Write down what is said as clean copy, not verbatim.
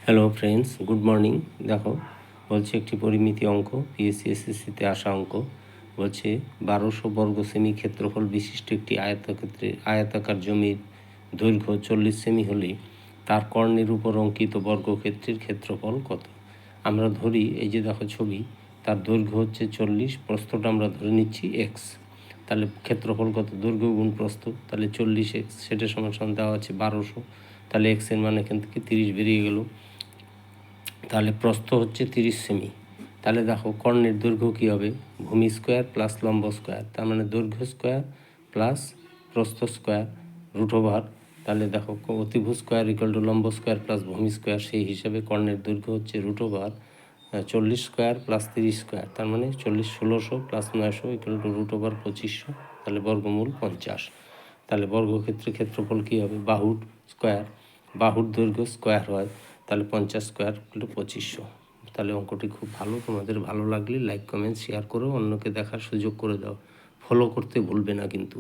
Hello friends, good morning. দেখো বলছে একটি পরিমিতি অঙ্ক, পিএসসি এসএসসিতে আসা অঙ্ক। বলছে 1200 বর্গ সেমি ক্ষেত্রফল বিশিষ্ট একটি আয়তাকার জমির দৈর্ঘ্য 40 সেমি হলে তার কর্ণের উপর অঙ্কিত বর্গক্ষেত্রের ক্ষেত্রফল কত। আমরা ধরি, এই যে দেখো ছবি, তার দৈর্ঘ্য হচ্ছে 40, প্রস্থটা আমরা ধরে নিচ্ছি এক্স। তাহলে ক্ষেত্রফল কত? দৈর্ঘ্য গুণ প্রস্থ, তাহলে 40x, সেটা সমান দেওয়া আছে 1200। তাহলে এক্সের মান এখান থেকে 30 বেরিয়ে গেল। তাহলে প্রস্থ হচ্ছে 30 সেমি। তাহলে দেখো কর্ণের দৈর্ঘ্য কী হবে? ভূমি স্কোয়ার প্লাস লম্ব স্কোয়ার, তার মানে দৈর্ঘ্য স্কোয়ার প্লাস প্রস্থ স্কোয়ার রুট ওভার। তাহলে দেখো অতিভুজ স্কোয়ার ইকুয়াল টু লম্ব স্কোয়ার প্লাস ভূমি স্কোয়ার, সেই হিসাবে কর্ণের দৈর্ঘ্য হচ্ছে root over 40 square plus 30 square, তার মানে 1600 plus 900 equal to root over 2500, তাহলে বর্গমূল 50। তাহলে বর্গক্ষেত্রের ক্ষেত্রফল কী হবে? বাহুর স্কোয়ার, বাহুর দৈর্ঘ্য স্কোয়ার হয়, তাহলে 50 স্কোয়ার হলো 2500। তাহলে অঙ্কটি খুব ভালো। তোমাদের ভালো লাগলে লাইক, কমেন্ট, শেয়ার করো, অন্যকে দেখার সুযোগ করে দাও। ফলো করতে ভুলবে না কিন্তু।